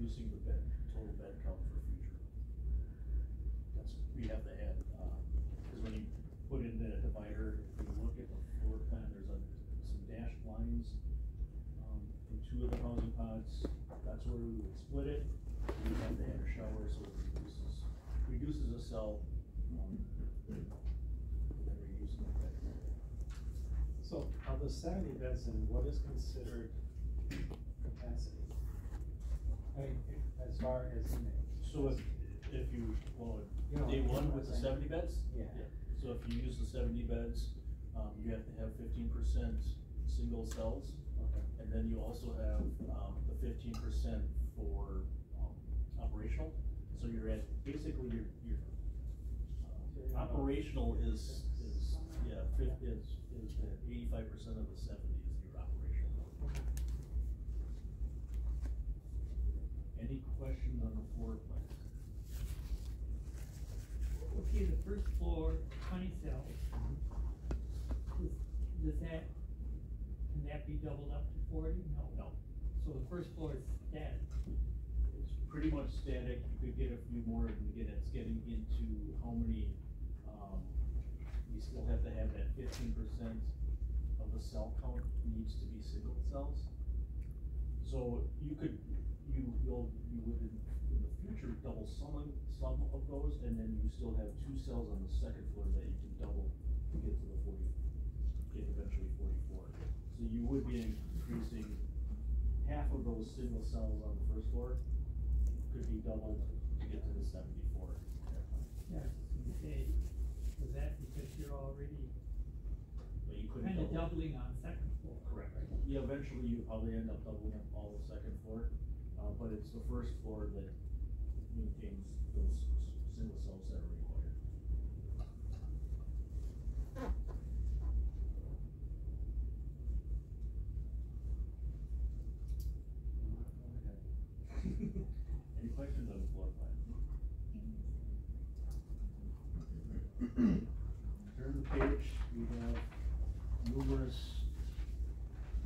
reducing the total bed count for future. That's, we have to add, because when you put in the divider, if you look at the floor plan, there's some dashed lines in two of the housing pods. That's where we would split it. We have to add a shower, so it reduces a cell. And reusing the bed. So of the 70 beds, then what is considered capacity? I mean, as far as So if you, well, day one with the 70 beds? Yeah. So if you use the 70 beds, you have to have 15% single cells. Okay. And then you also have the 15% for operational. So you're at, basically your operational is yeah, is 85% of the 70 is your operational. Any questions on the floor plan? Okay, the first floor, 20 cells. Does that, can that be doubled up to 40? No. No. So the first floor is static. It's pretty much static. You could get a few more, and again, it's getting into how many, you still have to have that 15% of the cell count needs to be single cells. So you would in the future double some of those, and then you still have 2 cells on the second floor that you can double to get to the 40, get eventually 44. So you would be increasing half of those single cells on the first floor could be doubled to get to the 74. Yeah, so you say, was that because you're already But you couldn't kind of double. doubling on second floor? Correct. Yeah, eventually you probably end up doubling up all the second floor, but it's the first floor that maintains those single cells that are required. Any questions on the floor plan? Turn the page, we have numerous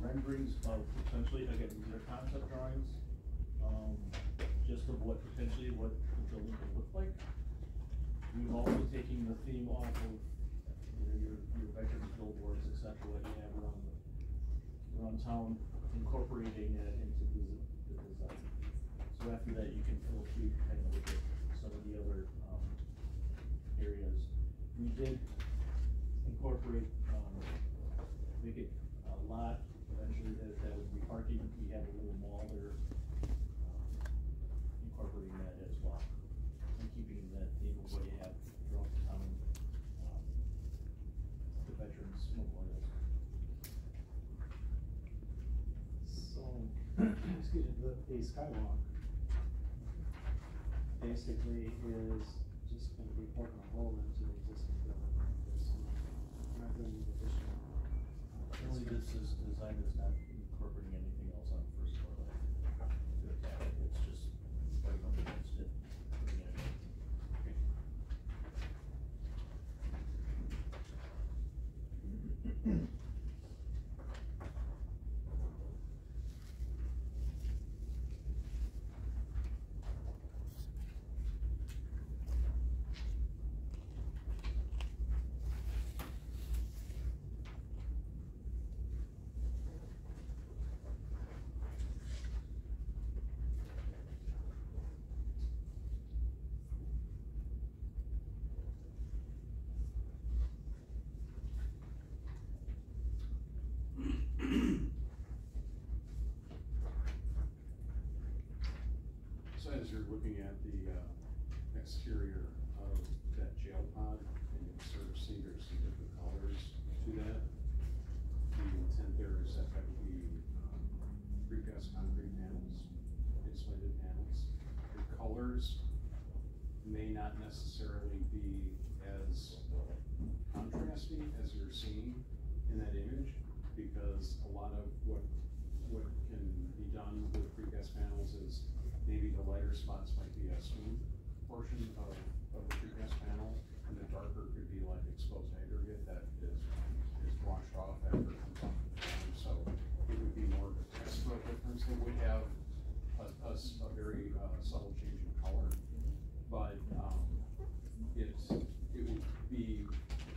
renderings of potentially, again, these are concept drawings, just of what potentially what the building could look like. We've also taken the theme off of your veterans billboards, etc., what you have around town, incorporating that into the design. So after that, you can feel free to kind of look at some of the other areas. We did incorporate, make it a lot, eventually that would be parking. We have a little mall there, incorporating that as well, and keeping that theme of what you have throughout the town, the veterans memorials. So, excuse me, the skywalk basically is just going to be poking a hole into the existing building. We're not doing any additional. Really, this is designed as not incorporating anything else on the first floor. It's just right up against it. So as you're looking at the exterior of that jail pod, and you can sort of see there's some different colors to that. The intent there is that that would be precast concrete panels, insulated panels. The colors may not necessarily be as contrasting as you're seeing in that image, because a lot of what can be done with precast panels is maybe the lighter spots might be a smooth portion of the precast panel, and the darker could be like exposed aggregate that is washed off after it comes off the ground. So it would be more of a textural difference. It would have a a very subtle change in color, but it would be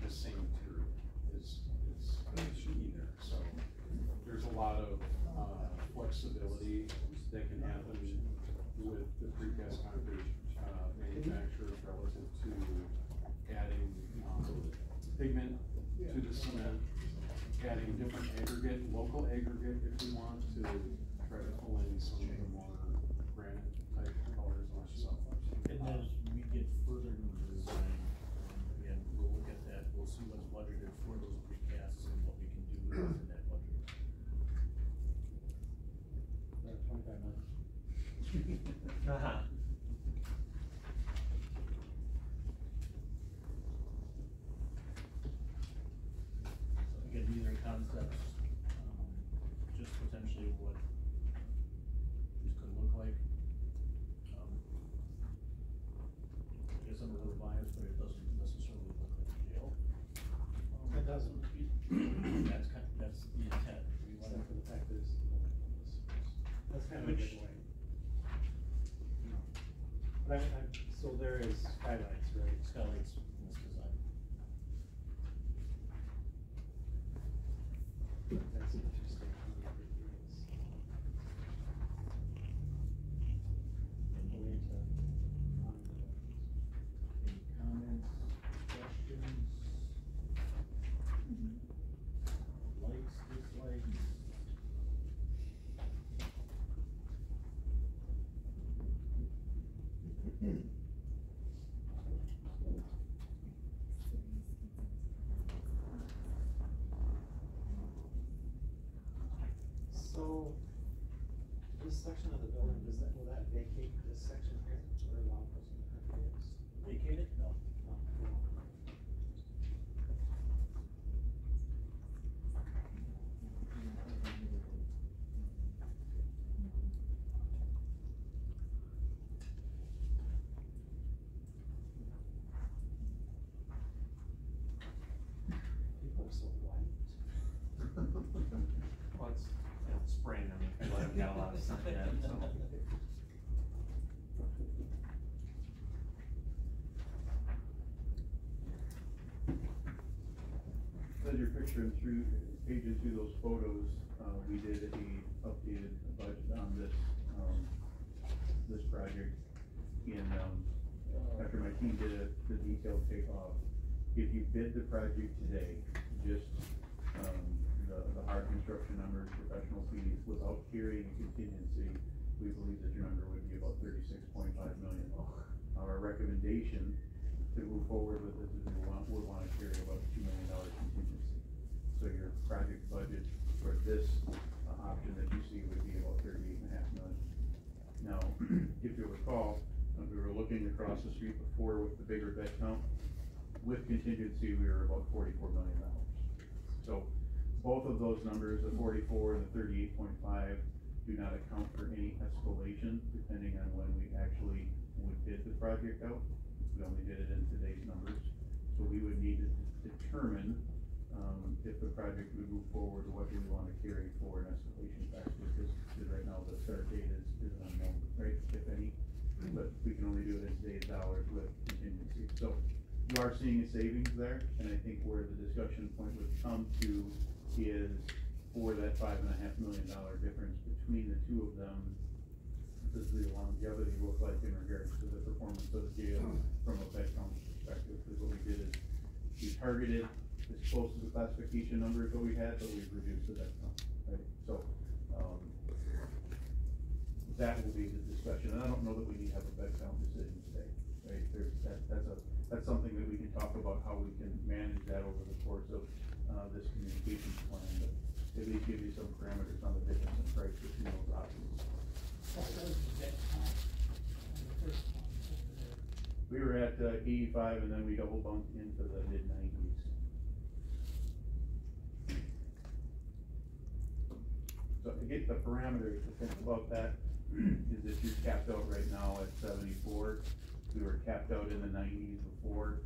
the same material. Is key there. So there's a lot of flexibility that can happen with the precast concrete manufacturers relative to adding pigment to the cement, adding different aggregate, local aggregate if we want to try to pull in some of the more granite type colors and stuff. And as we get further into the design, again, we'll look at that, we'll see what's budgeted for those precasts and what we can do within that budget. 25 minutes. Again, these are concepts, just potentially what this could look like. I guess I'm a little biased, but it doesn't necessarily look like a jail. It doesn't. That's the intent. We want Except for to, the fact that it's, that's kind of a Which- good way. But so there is skylights, right? skylights in this design. That's interesting. Any comments, questions? Likes, dislikes? So, this section of the building, will that vacate this section here, or allow for some curtains? Vacate it? No. People are so white. Well, it's spring, I mean, people haven't got a lot of sun yet, so. As you're picturing paging through those photos, we did a updated budget on this project. And, after my team did the detailed takeoff, if you bid the project today, just, the hard construction numbers, professional fees, without carrying contingency, we believe that your number would be about 36.5 million. Our recommendation to move forward with this is we want to carry about $2 million contingency. So your project budget for this option that you see would be about 38.5 million. Now, if you recall, we were looking across the street before with the bigger bed count. With contingency, we were about $44 million. So both of those numbers, the 44 and the 38.5, do not account for any escalation depending on when we actually would bid the project out. We only did it in today's numbers. So we would need to determine if the project would move forward, what do we want to carry for an escalation factor, because right now the start date is unknown, right, if any, but we can only do it in today's dollars with contingency. So you are seeing a savings there, and I think where the discussion point would come to is for that $5.5 million difference between the two of them, does the longevity look like in regards to the performance of the jail from a bed count perspective? Because what we did is we targeted as close to the classification numbers that we had, but we've reduced the bed count, right? So, that will be the discussion, and I don't know that we need to have a bed count decision today, right? That's something that we can talk about, how we can manage that over the course of, this communications plan, but at least give you some parameters on the difference in price between those options. What was the bed count on the first one over there? We were at 85, and then we double bumped into the mid-90s. So to get the parameters to think about that, is that you're capped out right now at 74. We were capped out in the 90s before,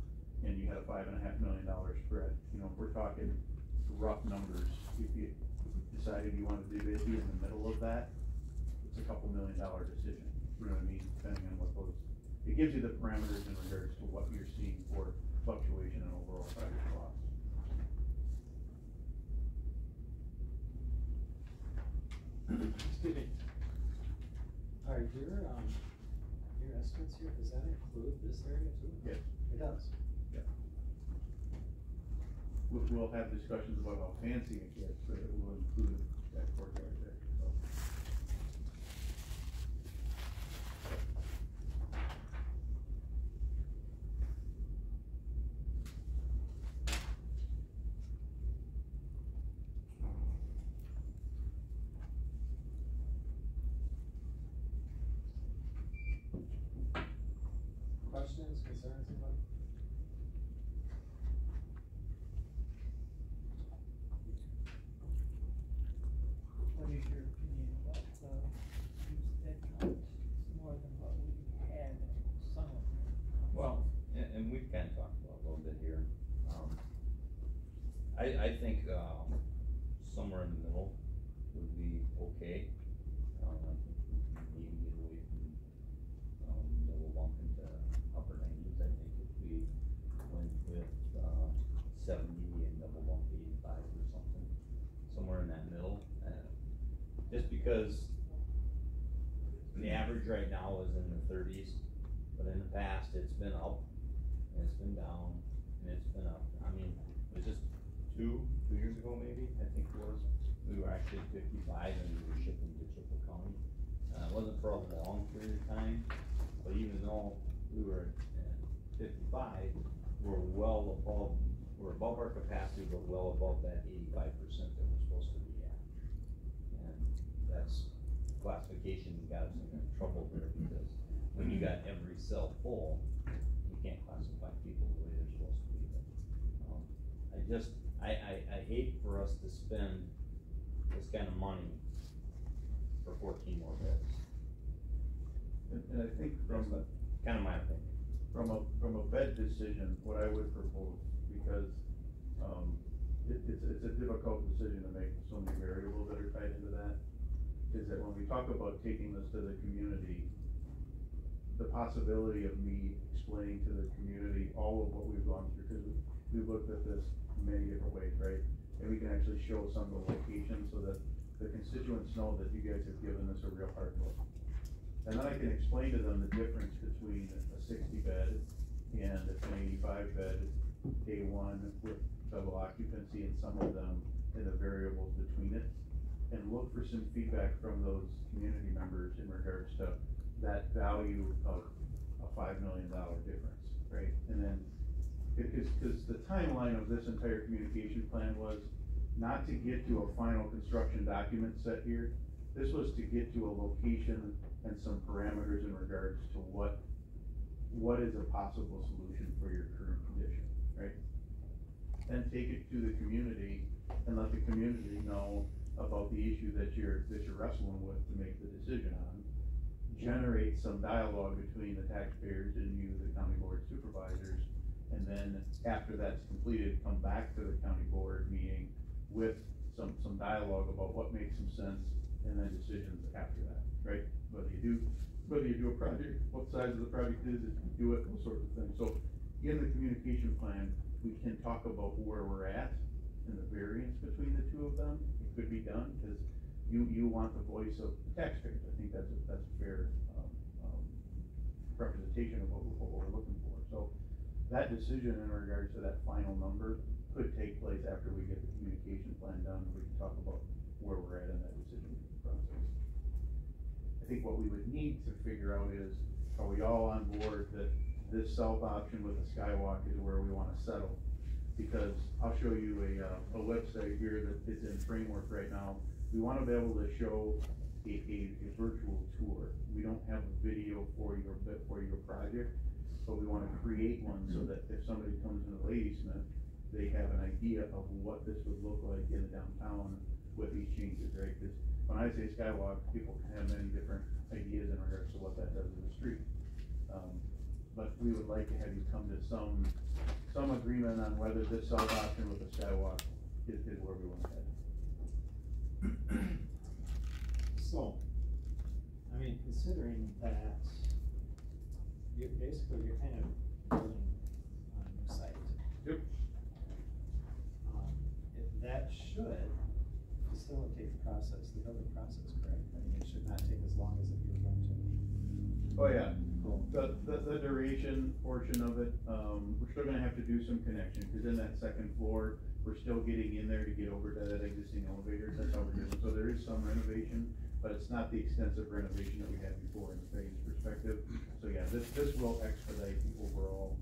and you had a $5.5 million spread. You know, if we're talking rough numbers, if you decided you wanted to be in the middle of that, it's a couple $1 million decision, you know what I mean, depending on what those, it gives you the parameters in regards to what you're seeing for fluctuation in overall project costs. Excuse me. Are your estimates here, does that include this area too? Yes. It does. Yeah. We'll have discussions about how fancy it gets, but it will include that courtyard there, so. Questions, concerns, anybody? What is your opinion about use headcount? It's more than what we had in some of them. Well, and we've kind of talked about a little bit here. I think, somewhere in the middle would be okay. I think we need to get away from, middle bump into upper nineties. I think if we went with, 70 and double bump 85 or something, somewhere in that middle. Just because the average right now is in the 30s, but in the past, it's been up, and it's been down, and it's been up. I mean, it was just two years ago maybe, I think it was, we were actually at 55 and we were shipping to Chippewa County. It wasn't for a long period of time, but even though we were at 55, we're above our capacity, but well above that 85% that we're supposed to be at. And that's classification got us in trouble there, because when you got every cell full, you can't classify people the way they're supposed to be. But, I hate for us to spend this kind of money for 14 more beds. And I think from That's kind of my opinion. From a bed decision, what I would propose, because, it's a difficult decision to make, so many variables that are tied into that, is that when we talk about taking this to the community, the possibility of me explaining to the community all of what we've gone through, because we've looked at this many different ways, right? And we can actually show some of the locations so that the constituents know that you guys have given this a real hard look. And then I can explain to them the difference between a 60 bed and an 85 bed A1 with double occupancy, and some of them and the variables between it, and look for some feedback from those community members in regards to that value of a $5 million difference, right? And then, because the timeline of this entire communication plan was not to get to a final construction document set here. This was to get to a location and some parameters in regards to what is a possible solution for your current condition, right? Then take it to the community and let the community know about the issue that you're wrestling with to make the decision on. Generate some dialogue between the taxpayers and you, the county board supervisors, and then after that's completed, come back to the county board meeting with some dialogue about what makes some sense, and then decisions after that, right? Whether you do a project, what size of the project is, if you do it, those sorts of things. So in the communication plan, we can talk about where we're at and the variance between the two of them. It could be done, because you want the voice of the taxpayers. I think that's a fair representation of what we're looking for. So that decision in regards to that final number could take place after we get the communication plan done. We can talk about where we're at in that decision process. I think what we would need to figure out is, are we all on board that this south option with the skywalk is where we wanna settle? Because I'll show you a website here that is in framework right now. We wanna be able to show a virtual tour. We don't have a video for your project, but we wanna create one so that if somebody comes into Ladysmith, they have an idea of what this would look like in downtown with these changes, right? Because when I say skywalk, people can have many different ideas in regards to what that does in the street. But we would like to have you come to some agreement on whether this south option with the skywalk is where we want to head. So, mean, considering that you're kind of building on a new site. Yep. That should facilitate the process, the building process, correct? I mean, it should not take as long as if you were going to. Oh, yeah, the duration portion of it, we're still gonna have to do some connection, cause in that second floor, we're still getting in there to get over to that existing elevator, that's how we're doing, so there is some renovation, but it's not the extensive renovation that we had before in the phase perspective. So yeah, this will expedite the overall,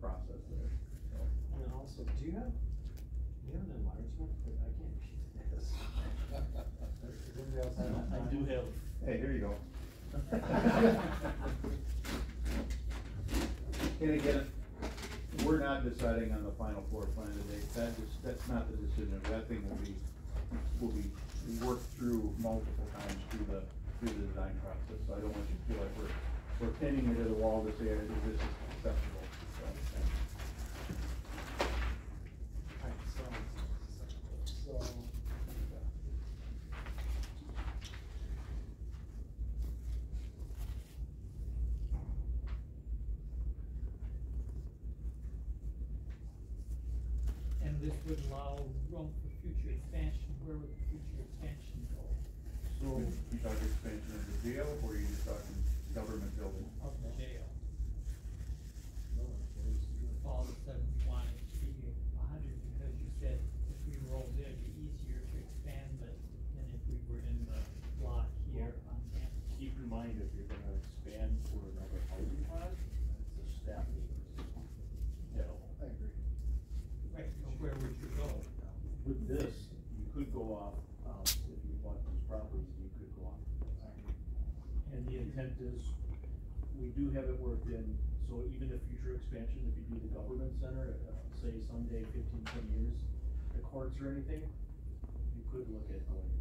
process there, so. And then also, do you have an enlargement? Cause I can't read this. Does anybody else have that? I do have. Hey, here you go. And again, we're not deciding on the final floor plan today, that's not the decision, that thing will be worked through multiple times through the design process, so I don't want you to feel like we're pinning it to the wall to say this is acceptable, Alright, so. And this would allow room for future expansion. Where would the future expansion go? So, you talking expansion of the jail, or are you just talking government building? Of the jail. All of a sudden, you want it to be 100 because you said if we rolled it, it'd be easier to expand it than if we were in the block here on campus. Keep in mind, if you're gonna expand for another housing project, it's a staff business. Yeah, I agree. Right, so where would you go? With this, you could go off, if you bought those properties, you could go off. And the intent is, we do have it worked in, so even the future expansion, if you do the government center, say someday 15, 20 years, the courts or anything, you could look at going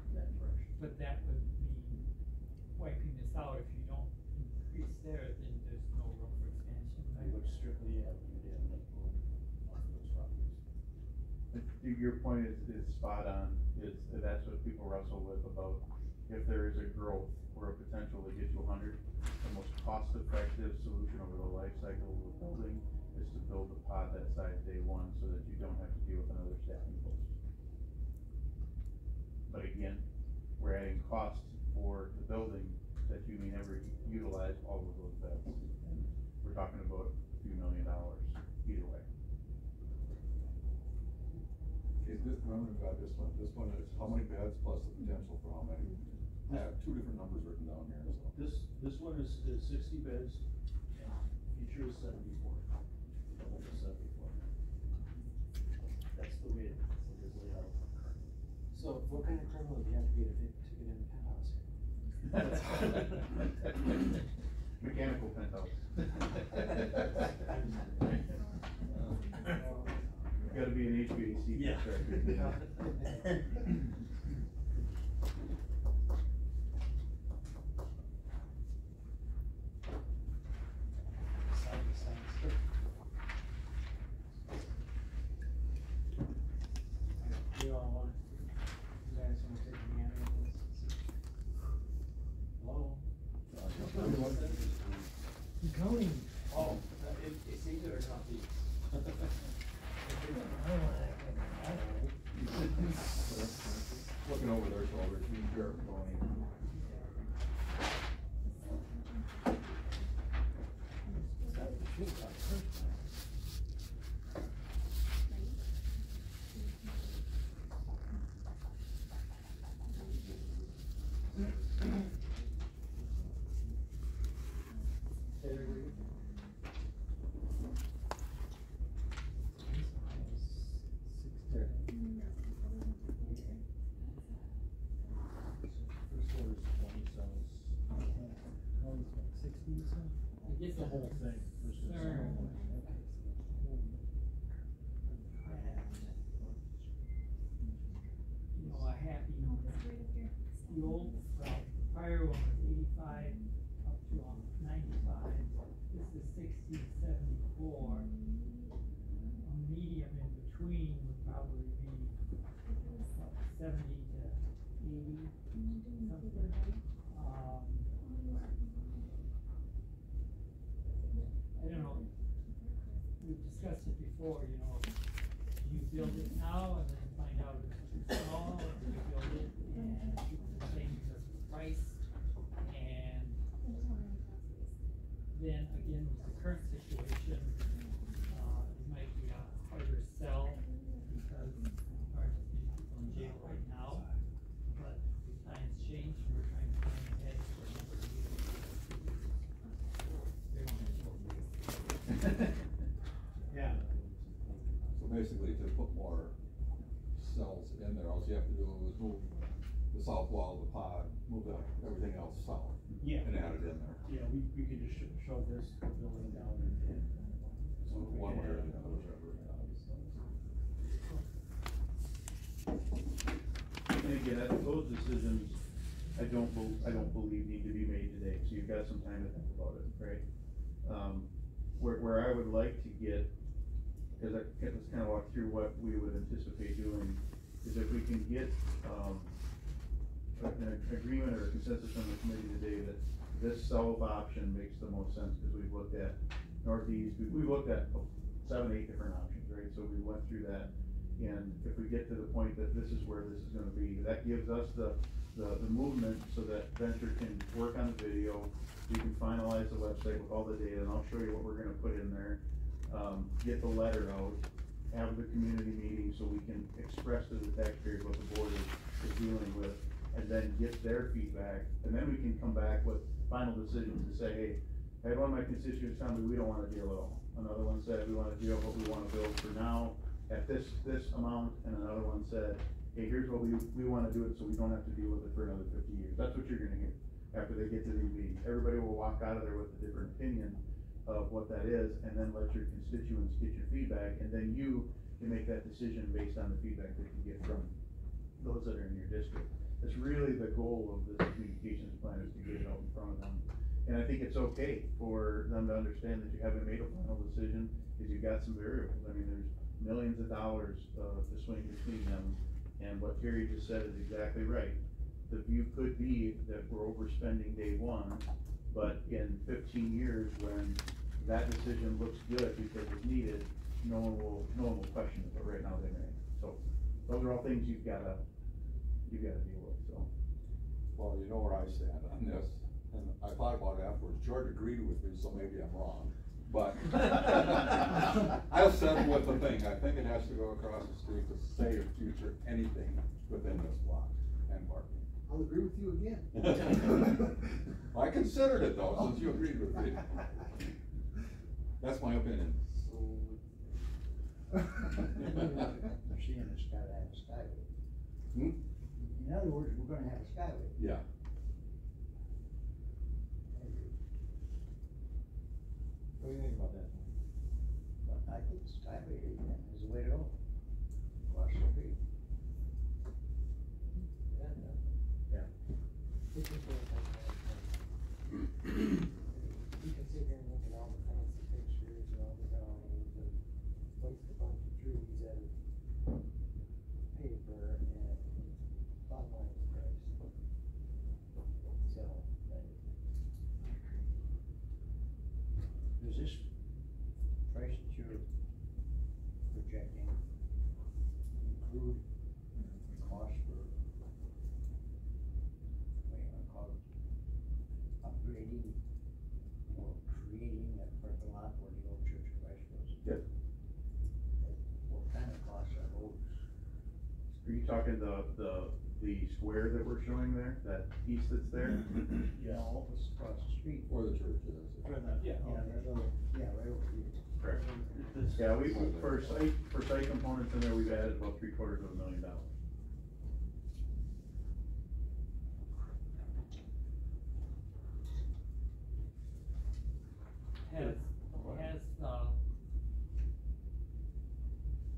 in that direction. But that would mean wiping this out. If you don't increase there, then there's no room for expansion. I would strictly have you in like going off those properties. Your point is spot on, that's what people wrestle with about if there is a growth or a potential to get to 100, the most cost-effective solution over the life cycle of a building is to build a pod that size day one so that you don't have to deal with another staffing post. But again, we're adding costs for the building that you may never utilize all of those beds. And we're talking about a few $1 million either way. Okay, remember about this one is how many beds plus the potential for how many? I have two different numbers written down here, so. This one is 60 beds, and future is 74. Double to 74. That's the way it is laid out. So what kind of criminal do you have to be to get in the penthouse here? Mechanical penthouse. Gotta be an HVAC Yeah. contractor. You all want, you guys wanna take a hand at this? Hello? Zoning. Oh, it's either or not these. Looking over their shoulders, we are going. It's the whole thing. You know, a happy, the old, prior one was 85 up to 95. This is 60, 74. A medium in between would probably be 70 to 80, something. before, you know, do you build it now and then find out it's too small, or do you build it and keep the same price? And then again, with the current situation, it might be a harder sell because there aren't as many people in jail right now. But as times change, we're trying to plan ahead for a number of years. Yeah. So basically, to put more cells in there, all you have to do is move the south wall of the pod, move everything else south. Yeah. And add it in there. Yeah, we could just shove this building down and. So we one can way or add the other, whichever. And again, those decisions, I don't believe need to be made today, so you've got some time to think about it, right? Where I would like to get, because let's kind of walk through what we would anticipate doing, is if we can get, an agreement or a consensus from the committee today that this south option makes the most sense, because we've looked at northeast, we've looked at 7, 8 different options, right? So we went through that, and if we get to the point that this is where this is gonna be, that gives us the movement so that Venture can work on the video, we can finalize the website with all the data, and I'll show you what we're gonna put in there. Get the letter out, have the community meeting so we can express to the taxpayers what the board is dealing with, and then get their feedback, and then we can come back with final decisions to say, hey, I had one of my constituents tell me we don't wanna deal at all. Another one said we wanna deal what we wanna build for now at this amount, and another one said, hey, here's what we wanna do it so we don't have to deal with it for another 50 years. That's what you're gonna hear after they get to these meetings. Everybody will walk out of there with a different opinion of what that is, and then let your constituents get your feedback, and then you can make that decision based on the feedback that you get from those that are in your district. That's really the goal of this communications plan, is to get it out in front of them. And I think it's okay for them to understand that you haven't made a final decision, because you've got some variables. I mean, there's millions of dollars to swing between them, and what Terry just said is exactly right. The view could be that we're overspending day one, but in 15 years, when that decision looks good because it's needed, no one will question it, but right now they may. So those are all things you've gotta deal with, so. Well, you know where I stand on this, and I thought about it afterwards. George agreed with me, so maybe I'm wrong, but I'll settle with the thing. I think it has to go across the street to save future anything within this block and parking. I'll agree with you again. I considered it though, since you agreed with me. That's my opinion. Seeing it's gotta have a skyway. Hmm? In other words, we're gonna have a skyway. Yeah. What do you think about that? But I think the skyway is the way to go. Across the street. Yeah. We can sit here and look at all the fancy pictures and all the drawings and waste a bunch of trees and paper and bottom line is price. So, Does this price that you're projecting include the cost for, what do you wanna call it, upgrading or creating that parking lot where the old Church of Christ was? Yep. What kind of costs are those? Are you talking the square that we're showing there, that piece that's there? Yeah, all this across the street. Or the church is. Yeah. Right over here. Correct. Yeah, for site components in there, we've added about $750,000.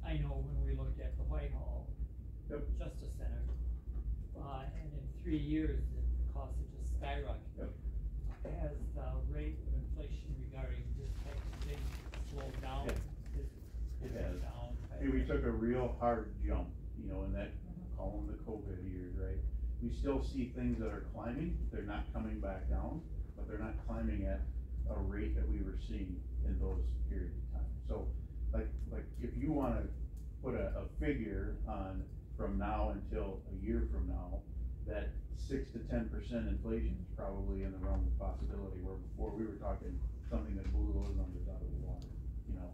I know when we looked at the Whitehall Yep. Justice Center, and in 3 years, the cost had just skyrocketed. Yep. Has the rate of inflation regarding this type of thing slowed down? Yeah. Is It has. down? Hey, we took a real hard jump, in that, call them the COVID years, right? We still see things that are climbing, they're not coming back down, but they're not climbing at a rate that we were seeing in those periods of time. So, like if you wanna put a figure on from now until a year from now, that 6 to 10% inflation is probably in the realm of possibility, where before we were talking something that blew those numbers out of the water, you know?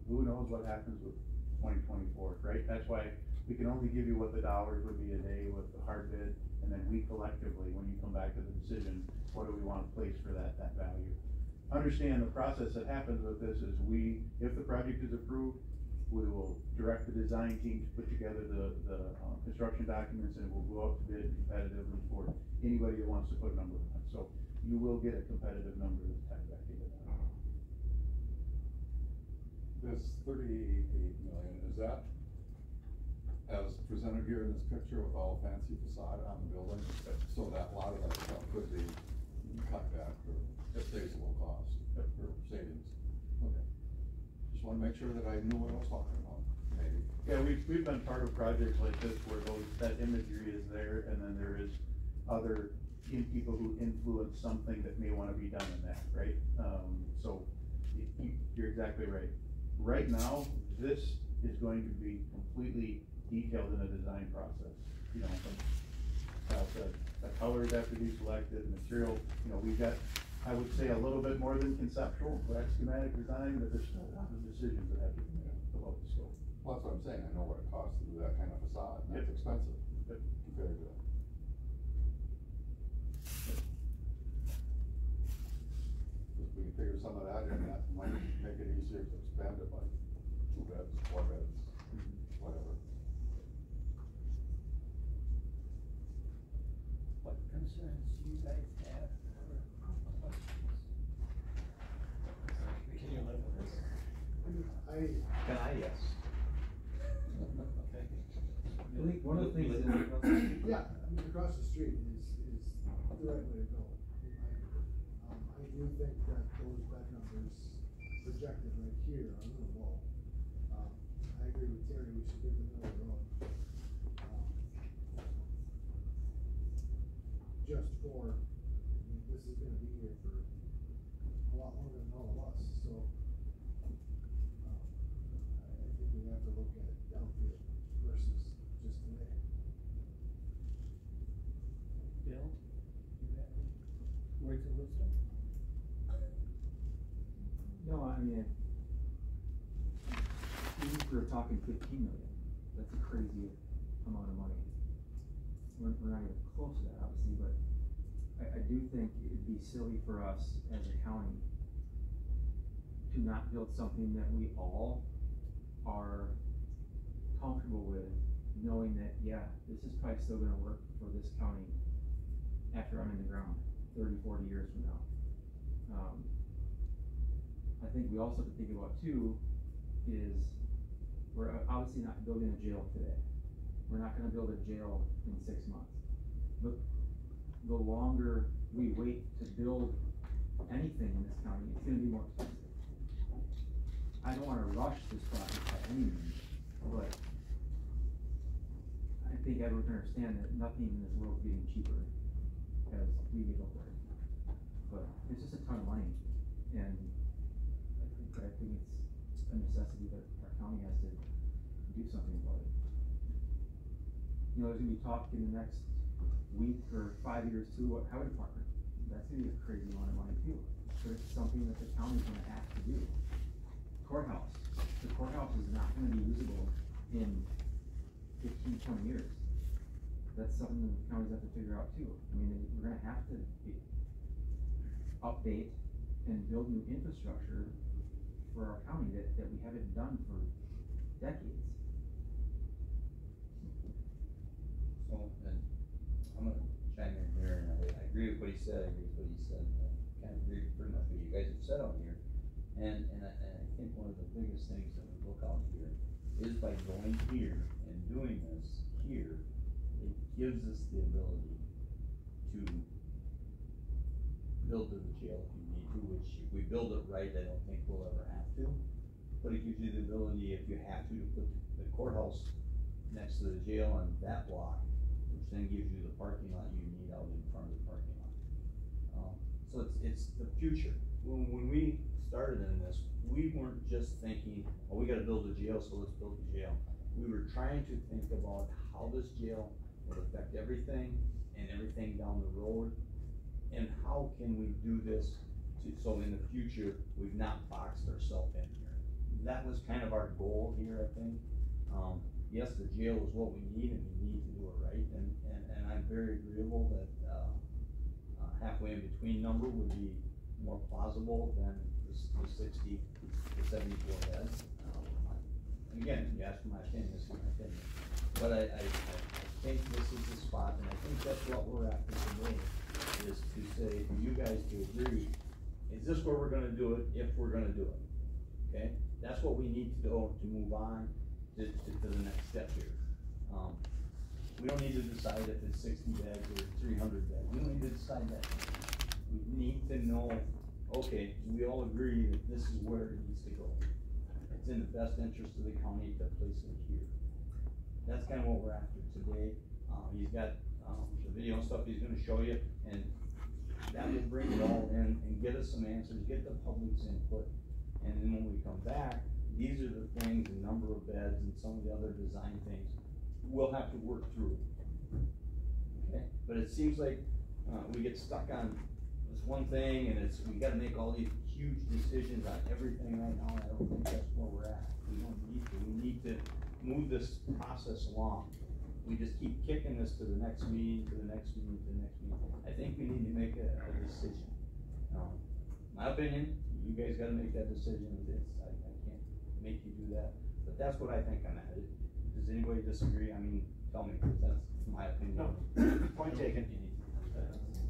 Who knows what happens with 2024, right? That's why we can only give you what the dollars would be a day with the hard bid, and then we collectively, when you come back to the decision, what do we want to place for that value? Understand the process that happens with this is if the project is approved, we will direct the design team to put together the construction documents, and it will go out to bid competitively for anybody that wants to put a number on it. So you will get a competitive number that's tied back into that. This 38 million, is that as presented here in this picture with all fancy facade on the building? So that a lot of that stuff could be cut back or saves a little cost or savings? Okay. Just wanna make sure that I knew what I was talking about, maybe. Yeah, we've been part of projects like this where that imagery is there, and then there is other people who influence something that may wanna be done in that, right? So you're exactly right. Right now, this is going to be completely detailed in a design process. You know, the colors have to be selected, material, you know, we've got, I would say, a little bit more than conceptual, but schematic design, but there's still a lot of decisions that have to be made about the scope. Well, that's what I'm saying, I know what it costs to do that kind of facade, and that's expensive. Yep. Very good. If we can figure some of that in, that might make it easier to expand it by 2 beds, 4 beds, whatever. What concerns do you guys have or questions? Can you live with this? Can I, yes. Okay. I think one of the things that, yeah, I mean, across the street is the right way to go, in my opinion. I do think that those bed numbers projected right here are a little low. I agree with Terry, we should get the middle of the road. Just for, I mean, this is gonna be here for a lot longer than all of us, so. I think we have to look at downfield versus just today. Bill, you have any words of wisdom? No, I mean, even if we were talking 15 million, that's a crazy amount of money. We're not even close to that, obviously, but I do think it'd be silly for us as a county to not build something that we all are comfortable with, knowing that, yeah, this is probably still gonna work for this county after I'm in the ground 30, 40 years from now. I think we also have to think about too is we're obviously not building a jail today. We're not gonna build a jail in 6 months. But the longer we wait to build anything in this county, it's gonna be more expensive. I don't wanna rush this project by any means, but I think everyone can understand that nothing in this world is getting cheaper as we get older. But it's just a ton of money, and I think it's a necessity that our county has to do something about it. You know, there's gonna be talk in the next week or 5 years too, what highway department, that's gonna be a crazy amount of money too. But it's something that the county's gonna have to do. Courthouse, the courthouse is not gonna be usable in 15, 20 years. That's something that the counties have to figure out too. I mean, we're gonna have to update and build new infrastructure for our county that we haven't done for decades. So, and I'm gonna chime in here, and I agree with what he said, kind of agree pretty much what you guys have said on here. And I think one of the biggest things that we look out here is by going here and doing this here, it gives us the ability to build to the jail if you need to, which if we build it right, I don't think we'll ever have to. But it gives you the ability, if you have to put the courthouse next to the jail on that block, which then gives you the parking lot you need out in front of the parking lot. So So it's the future. When we started in this, we weren't just thinking, oh, we gotta build a jail, so let's build a jail. We were trying to think about how this jail would affect everything and everything down the road, and how can we do this so in the future, we've not boxed ourselves in here. That was kind of our goal here, I think. Yes, the jail is what we need, and we need to do it right, and I'm very agreeable that, halfway in between number would be more plausible than the 60 to 74 beds. And again, you ask for my opinion, this is my opinion. But I think this is the spot, and I think that's what we're after today, is to say, for you guys to agree, is this where we're gonna do it, if we're gonna do it? Okay, that's what we need to do to move on to the next step here. We don't need to decide if it's 60 beds or 300 beds, we don't need to decide that. We need to know, okay, we all agree that this is where it needs to go. It's in the best interest of the county to place it here. That's kind of what we're after today. He's got, the video and stuff he's gonna show you, and that will bring it all in and get us some answers, get the public's input. And then when we come back, these are the things, the number of beds and some of the other design things we'll have to work through. Okay, but it seems like, we get stuck on this one thing, and we gotta make all these huge decisions on everything right now, and I don't think that's where we're at. We don't need to, we need to move this process along. We just keep kicking this to the next meeting, to the next meeting, to the next meeting. I think we need to make a decision. My opinion, you guys gotta make that decision. I can't make you do that, but that's what I think on that. Does anybody disagree? I mean, tell me, because that's my opinion. No, point taken.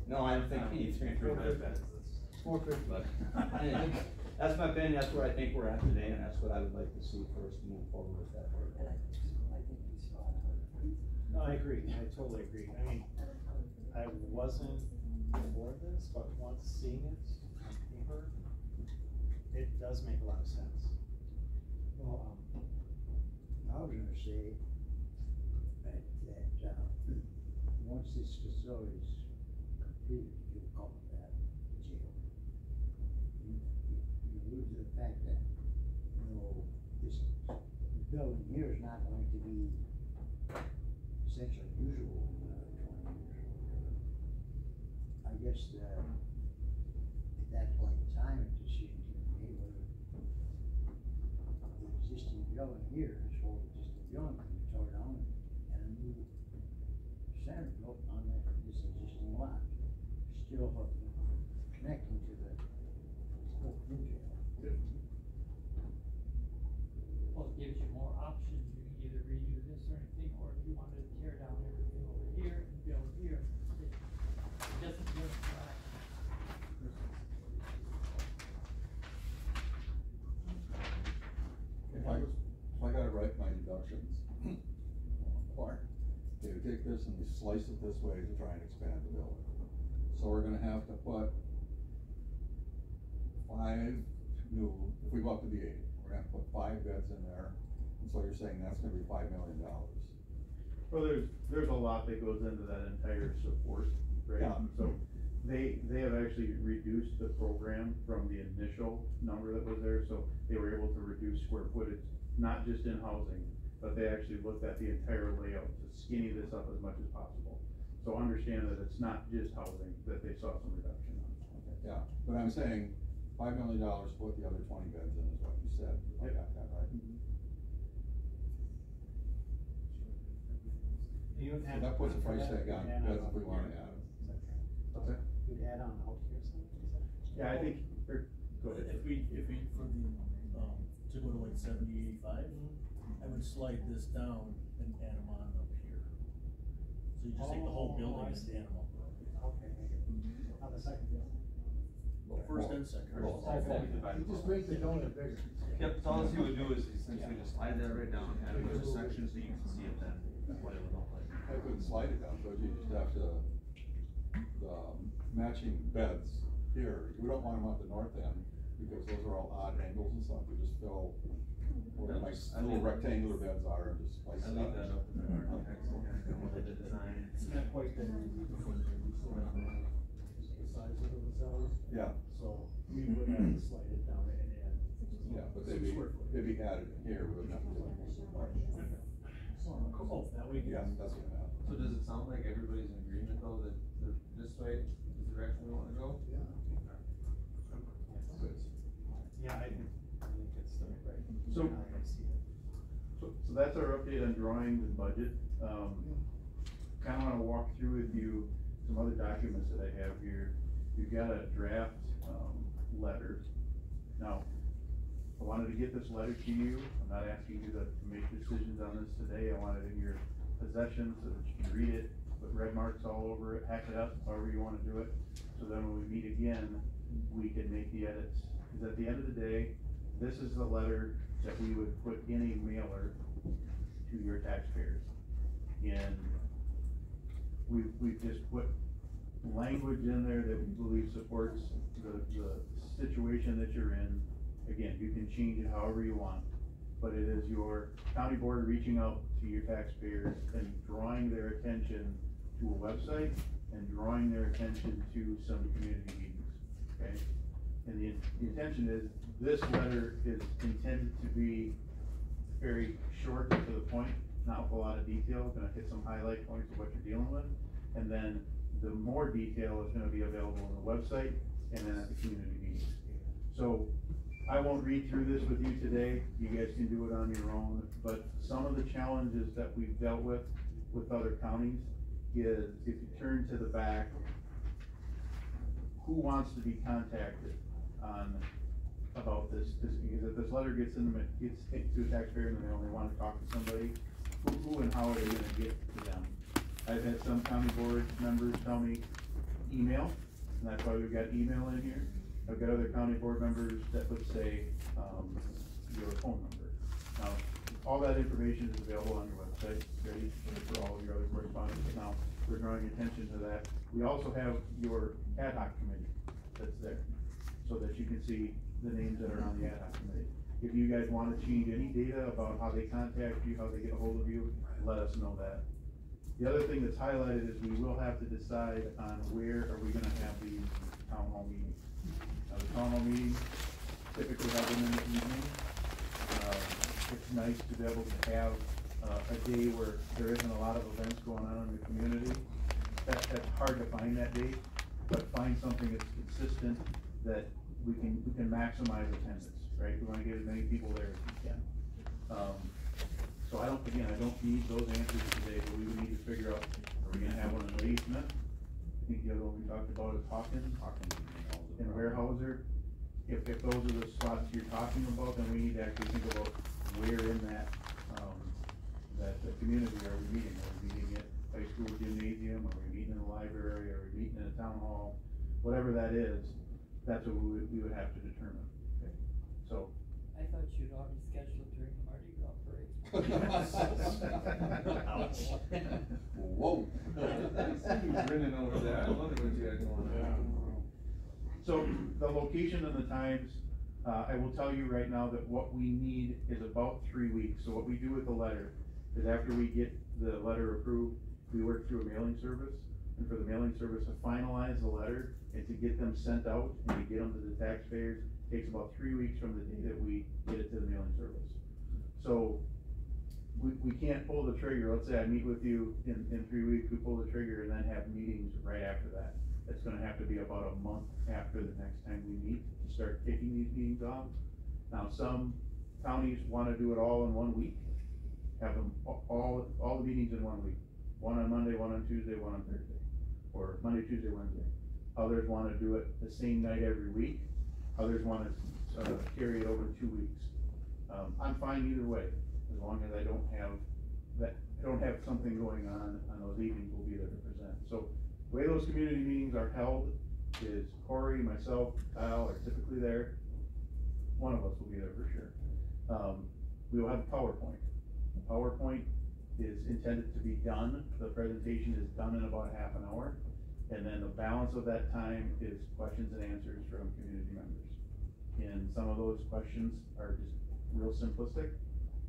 No, I don't think you need 300 beds. 450. But, that's my opinion, that's where I think we're at today, and that's what I would like to see for us to move forward with that. No, I agree, I totally agree. I mean, I wasn't for this, but once seeing it on paper, it does make a lot of sense. Well, I was gonna say that, once this facility's completed, you'll call it that jail. You allude to the fact that, this building here is not going to be essentially usable in another 20 years. I guess, at that point in time, a decision can be made whether the existing building here, this whole existing building can be torn down and a new center built on this existing lot, still connecting to the whole new jail. Well, it gives you more options, you can either redo this or anything, or if you wanted to tear down everything over here and build here, it doesn't give us that. If I gotta write my deductions, Clark, okay, we take this and we slice it this way to try and expand the building. So we're gonna have to put 5 new, if we go up to the 80, we're gonna have to put 5 beds in there, and so you're saying that's gonna be $5 million. Well, there's a lot that goes into that entire support, right? Yeah. So they have actually reduced the program from the initial number that was there, so they were able to reduce square footage, not just in housing, but they actually looked at the entire layout to skinny this up as much as possible. So understand that it's not just housing that they saw some reduction on. Okay, yeah, but I'm saying $5 million to put the other 20 beds in is what you said. I got that right. So that puts a price tag on beds if we want to add. What's that? You'd add on out here something? Yeah, I think, go ahead. If we, for the, to go to like 70, 85, I would slide this down and add them on up here. So you just take the whole building and add them up. Okay, on the second building. Well, first and second. You just make the donut bigger. Yep, so all he would do is essentially just slide that right down, add a bunch of sections so you can see it then, what it would look like. I couldn't slide it down, so you just have to, the matching beds here, we don't want them at the north end, because those are all odd angles and stuff, we just fill where the nice little rectangular beds are and just slice I it leave up. that up to the architects, and kind of come up with the design. It's not quite that easy before we still have the size of the cells. Yeah. So we would have to slide it down and add. Yeah, but some they'd be, square footage. it'd be added in here, we wouldn't have to do it. Oh, that way. Yeah, that's what happened. So does it sound like everybody's in agreement though, that this way is the direction we wanna go? Yeah. Yeah, I think it's the right. So- I see it. So that's our update on drawings and budget. Kinda wanna walk through with you some other documents that I have here. You've got a draft, letter. Now, I wanted to get this letter to you. I'm not asking you to make decisions on this today. I want it in your possession so that you can read it, put red marks all over it, hack it up, however you wanna do it. So then when we meet again, we can make the edits. Cause at the end of the day, this is the letter that we would put in a mailer to your taxpayers. And we've just put language in there that we believe supports the situation that you're in. Again, you can change it however you want, but it is your county board reaching out to your taxpayers and drawing their attention to a website and drawing their attention to some community meetings, okay? And the intention is, this letter is intended to be very short and to the point, not with a lot of detail, gonna hit some highlight points of what you're dealing with. And then the more detail is gonna be available on the website and then at the community meetings. So I won't read through this with you today, you guys can do it on your own, but some of the challenges that we've dealt with other counties is, if you turn to the back, who wants to be contacted on, about this, because if this letter gets to a taxpayer and they only wanna talk to somebody, who and how are they gonna get to them? I've had some county board members tell me email, and that's why we've got email in here. I've got other county board members that would say, your phone number. Now, all that information is available on your website, ready for all of your other correspondence. Now, we're drawing attention to that. We also have your ad hoc committee that's there, so that you can see the names that are on the ad hoc committee. If you guys wanna change any data about how they contact you, how they get a hold of you, let us know that. The other thing that's highlighted is we will have to decide on where are we gonna have these town hall meetings. Now, the town hall meetings typically have them in the evening. It's nice to be able to have, a day where there isn't a lot of events going on in the community. That's hard to find that day, but find something that's consistent, that we can maximize attendance, right? We wanna get as many people there as we can. So I don't need those answers today, but we would need to figure out, are we gonna have one in Ladysmith? I think the other one we talked about is Hawkins and Warehouser. If those are the spots you're talking about, then we need to actually think about where in that the community are we meeting? Are we meeting at high school gymnasium? Are we meeting in the library? Are we meeting in a town hall? Whatever that is, that's what we would have to determine, okay? So. I thought you'd already scheduled during the Mardi Gras parade. Ouch. Whoa. I see you grinning over there, I wonder what you got going on. So, the location and the times, I will tell you right now that what we need is about 3 weeks. So what we do with the letter is, after we get the letter approved, we work through a mailing service. And for the mailing service to finalize the letter and to get them sent out and to get them to the taxpayers, takes about 3 weeks from the day that we get it to the mailing service. So we can't pull the trigger. Let's say I meet with you in 3 weeks, we pull the trigger and then have meetings right after that. It's gonna have to be about a month after the next time we meet to start kicking these meetings off. Now, some counties wanna do it all in 1 week, have them, all the meetings in 1 week. One on Monday, one on Tuesday, one on Thursday, or Monday, Tuesday, Wednesday. Others wanna do it the same night every week. Others wanna carry it over 2 weeks. I'm fine either way, as long as I don't have something going on those evenings. We'll be there to present. So, the way those community meetings are held is Corey, myself, Kyle are typically there. One of us will be there for sure. We will have a PowerPoint. The PowerPoint is intended to be done, the presentation is done in about half an hour, and then the balance of that time is questions and answers from community members. And some of those questions are just real simplistic,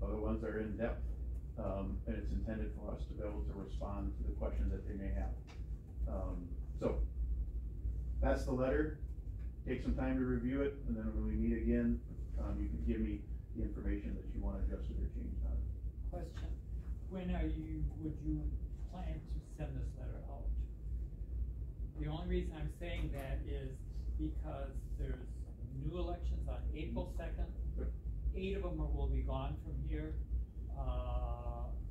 other ones are in depth, and it's intended for us to be able to respond to the questions that they may have. So, that's the letter. take some time to review it, and then when we meet again, you can give me the information that you want adjusted or changed on it. Question, would you plan to send this letter out? The only reason I'm saying that is because there's new elections on April 2nd. 8 of them will be gone from here.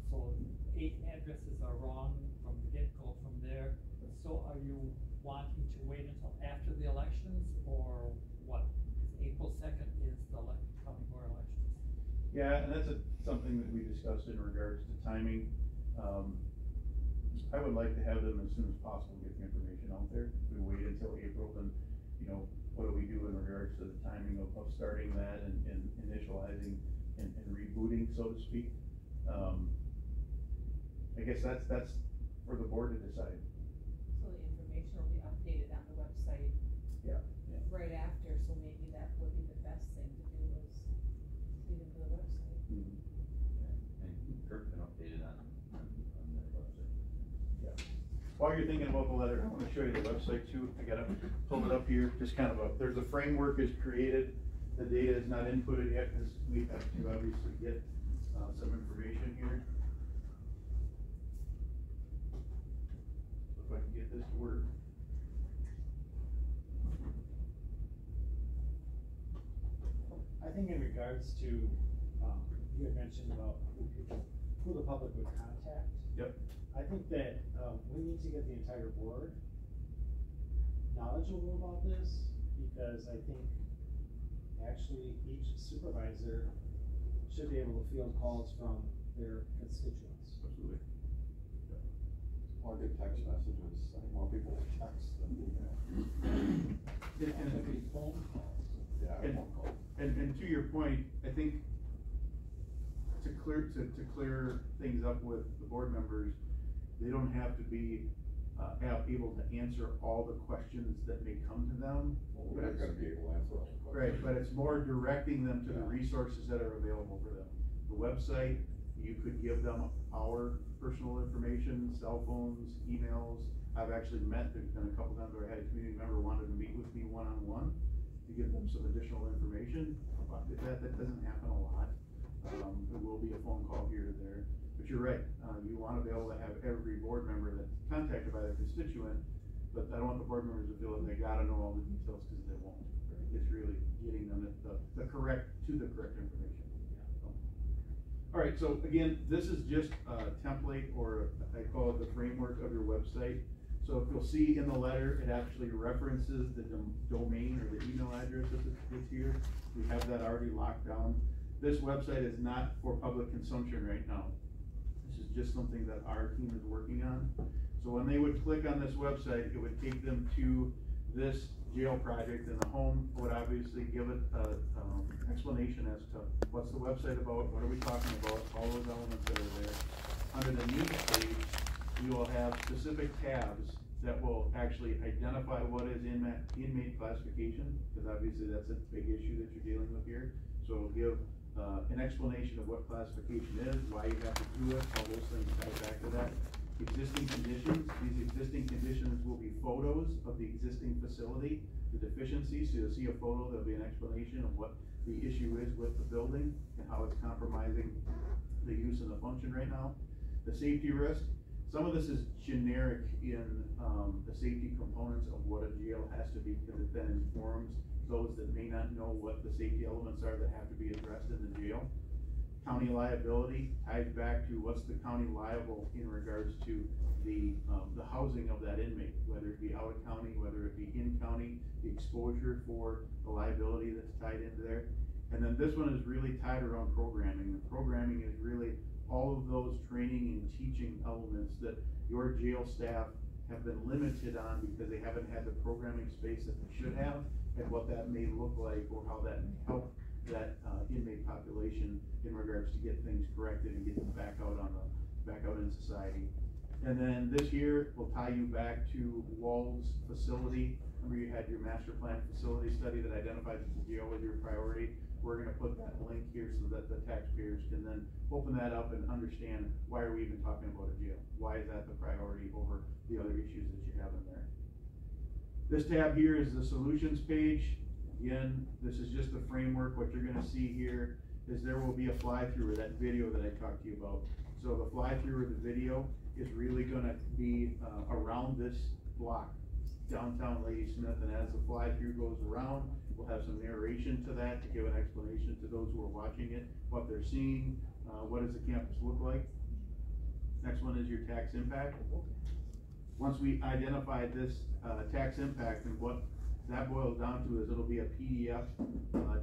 So 8 addresses are wrong from the get-go from there. So are you wanting to wait until after the elections or what? Because April 2nd is the county board elections. Yeah, and that's something that we discussed in regards to timing. I would like to have them as soon as possible, get the information out there. If we wait until April, then, what do we do in regards to the timing of starting that and initializing and rebooting, so to speak? I guess that's for the board to decide. So the information will be updated on the website. Yeah. Right after, so maybe that would be the best thing to do is get into the website. Mm-hmm. And Kirk can update it on their website. Yeah. While you're thinking about the letter, I want to show you the website too. I gotta pull it up here, just kind of there's a framework is created. The data is not inputted yet because we have to obviously get some information here. So if I can get this to work. I think in regards to, you had mentioned about who the public would contact. Yep. I think that, we need to get the entire board knowledgeable about this, because I think actually each supervisor should be able to field calls from their constituents. Absolutely. Or get text messages, I think more people will text than email. And Phone calls. Yeah, And- phone calls. And to your point, I think to clear things up with the board members, they don't have to be able to answer all the questions that may come to them. Well, we're not gonna be able to answer all the questions. Right, but it's more directing them to the Yeah. resources that are available for them. The website, you could give them our personal information, cell phones, emails. I've actually there's been a couple times where I had a community member wanted to meet with me one-on-one to give them some additional information. That doesn't happen a lot. There will be a phone call here or there, but you're right. You wanna be able to have every board member that's contacted by their constituent, but I don't want the board members to feel that they gotta know all the details, cause they won't. It's really getting them the correct information. So. All right, so again, this is just a template, or I call it the framework of your website. So if you'll see in the letter, it actually references the domain or the email address that's here. We have that already locked down. This website is not for public consumption right now. This is just something that our team is working on. So when they would click on this website, it would take them to this jail project, and the home would obviously give it an explanation as to what's the website about, what are we talking about, all those elements that are there. Under the needs page, you will have specific tabs that will actually identify what is in that inmate classification, because obviously that's a big issue that you're dealing with here. So it'll give an explanation of what classification is, why you have to do it, all those things tie back to that. Existing conditions, these existing conditions will be photos of the existing facility, the deficiencies, so you'll see a photo, there'll be an explanation of what the issue is with the building and how it's compromising the use and the function right now. The safety risk, some of this is generic in the safety components of what a jail has to be, because it then informs those that may not know what the safety elements are that have to be addressed in the jail. County liability ties back to what's the county liable in regards to the housing of that inmate, whether it be out of county, whether it be in county, the exposure for the liability that's tied into there. And then this one is really tied around programming. The programming is really all of those training and teaching elements that your jail staff have been limited on because they haven't had the programming space that they should have, and what that may look like, or how that may help that inmate population in regards to get things corrected and get them back out in society. And then this year will tie you back to Wald's facility. Remember, you had your master plan facility study that identified the jail as your priority. We're gonna put that link here so that the taxpayers can then open that up and understand, why are we even talking about a jail? Why is that the priority over the other issues that you have in there? This tab here is the solutions page. Again, this is just the framework. What you're gonna see here is there will be a fly-through of that video that I talked to you about. So the fly-through of the video is really gonna be around this block, downtown Ladysmith, and as the fly-through goes around, we'll have some narration to that to give an explanation to those who are watching it, what they're seeing, what does the campus look like. Next one is your tax impact. Once we identified this tax impact, and what that boils down to is it'll be a PDF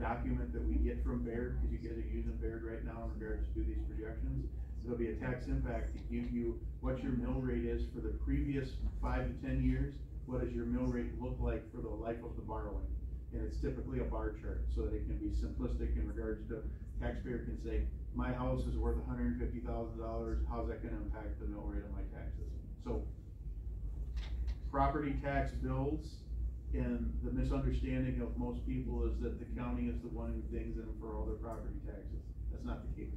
document that we get from Baird, because you guys are using Baird right now in regards to do these projections. It'll be a tax impact to give you what your mill rate is for the previous 5 to 10 years. What does your mill rate look like for the life of the borrowing? And it's typically a bar chart, so that it can be simplistic in regards to taxpayer can say, my house is worth $150,000, how's that gonna impact the mill rate of my taxes? So, property tax bills, and the misunderstanding of most people is that the county is the one who dings them for all their property taxes. That's not the case.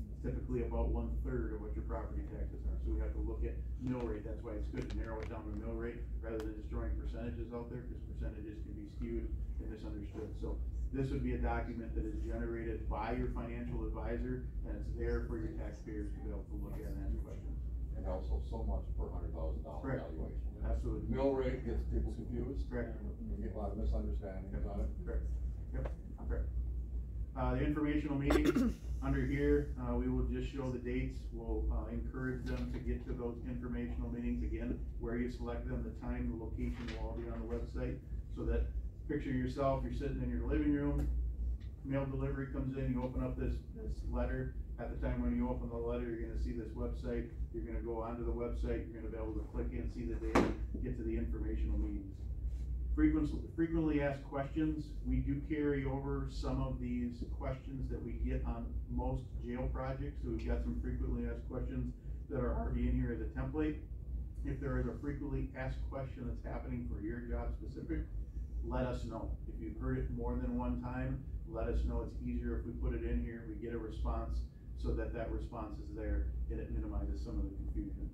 It's typically about 1/3 of what your property taxes are, so we have to look at mill rate. That's why it's good to narrow it down to mill rate, rather than just throwing percentages out there, because percentages can be skewed and misunderstood. So this would be a document that is generated by your financial advisor, and it's there for your taxpayers to be able to look at and ask questions. And also so much per $100,000 Correct. valuation. Absolutely. Mill rate gets people confused. Correct. You get a lot of misunderstandings on it. Correct. Yep, correct. The informational meetings, under here, we will just show the dates. We'll encourage them to get to those informational meetings. Again, where you select them, the time, the location will all be on the website, so that, picture yourself, you're sitting in your living room, mail delivery comes in, you open up this letter. At the time when you open the letter, you're gonna see this website, you're gonna go onto the website, you're gonna be able to click in, see the data, get to the informational meetings. Frequently asked questions, we do carry over some of these questions that we get on most jail projects, so we've got some frequently asked questions that are already in here as a template. If there is a frequently asked question that's happening for your job specific, let us know. If you've heard it more than one time, let us know. It's easier if we put it in here, we get a response, so that that response is there, and it minimizes some of the confusion.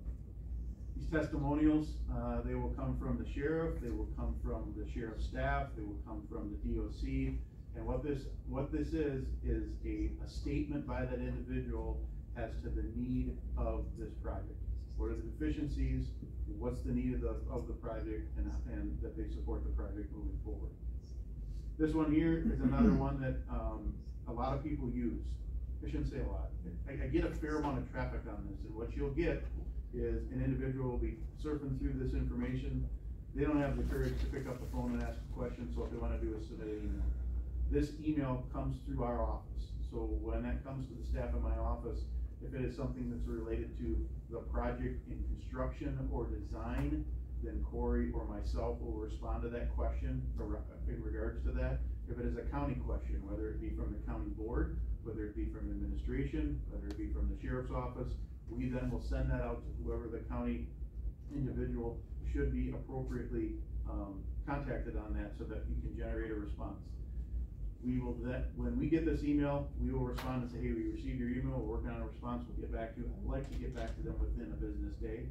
These testimonials, they will come from the sheriff, they will come from the sheriff's staff, they will come from the DOC, and what this is a statement by that individual as to the need of this project. What are the deficiencies, what's the need of the project, and that they support the project moving forward. This one here is another one that a lot of people use. I shouldn't say a lot. I get a fair amount of traffic on this, and what you'll get is an individual will be surfing through this information. They don't have the courage to pick up the phone and ask a question, so what they want to do is submit an email. This email comes through our office, so when that comes to the staff in my office, if it is something that's related to the project in construction or design, then Corey or myself will respond to that question in regards to that. If it is a county question, whether it be from the county board, whether it be from administration, whether it be from the sheriff's office, we then will send that out to whoever the county individual should be appropriately contacted on that, so that you can generate a response. We will then, when we get this email, we will respond and say, hey, we received your email, we're working on a response, we'll get back to you. I'd like to get back to them within a business day.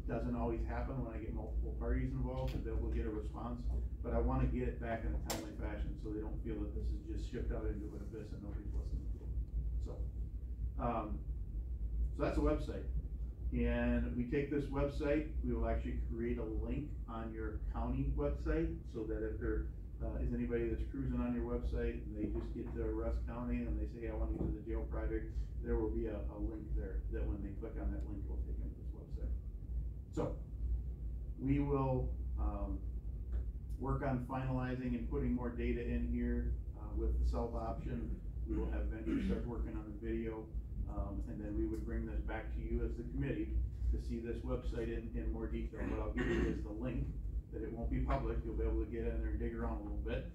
Doesn't always happen when I get multiple parties involved to be able to get a response, but I want to get it back in a timely fashion, so they don't feel that this is just shipped out into an abyss and nobody's listening to it. So that's a website. And we take this website, we will actually create a link on your county website, so that if there is anybody that's cruising on your website and they just get to Rusk County and they say, hey, I want to use the jail project, there will be a link there that when they click on that link, will take them to this website. So we will work on finalizing and putting more data in here with the self option. We will have vendors start working on the video, and then we would bring this back to you as the committee to see this website in more detail. What I'll give you is the link, that it won't be public. You'll be able to get in there and dig around a little bit.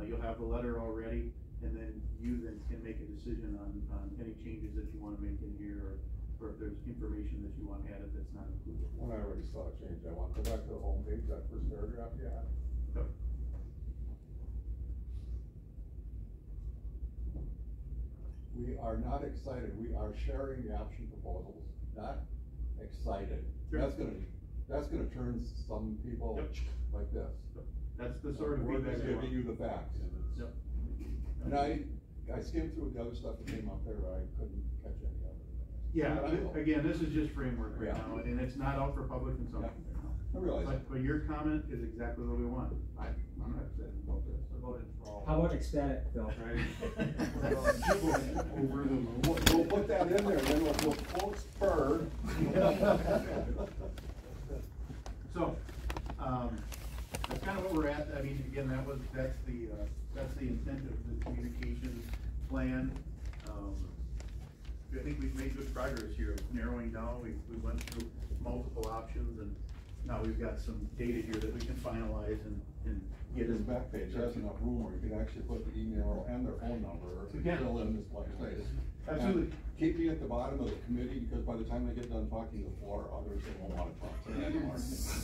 You'll have the letter already, and then you then can make a decision on any changes that you want to make in here, or if there's information that you want added that's not included. When I already saw a change, I want to go back to the home page, that first paragraph you had. Yep. We are not excited, we are sharing the option proposals, not excited. Sure. That's gonna turn some people Yep. like this. That's the sort of We're feedback just they want. giving you the facts. Yep. And I skimmed through the other stuff that came up there, I couldn't catch any of it. Yeah, But I will. again, this is just framework right Yeah. now, and it's not out for public consumption. I realize that. But your comment is exactly what we want. I'm not upset about this. I voted for all. How about ecstatic, Phil? Over the moon. We'll put that in there, then we'll put quotes per. So, that's kind of what we're at. I mean, again, that's the intent of the communications plan. I think we've made good progress here, of narrowing down. We went through multiple options, and now we've got some data here that we can finalize and get. This back page has enough room where you can actually put the email and their phone number, You can. fill in this blank space. Absolutely. And keep me at the bottom of the committee, because by the time I get done talking to the floor, others won't wanna talk to me anymore.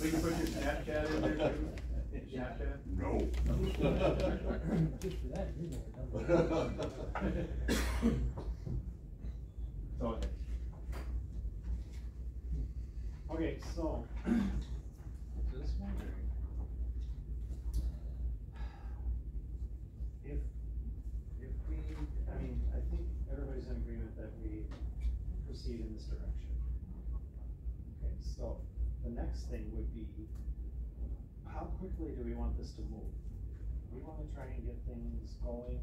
We can put your Snapchat in there too. Snapchat? No. Just for that, you're gonna Okay. Okay, so, just wondering, if we, I mean, I think everybody's in agreement that we proceed in this direction. Okay, so, the next thing would be, how quickly do we want this to move? We wanna try and get things going,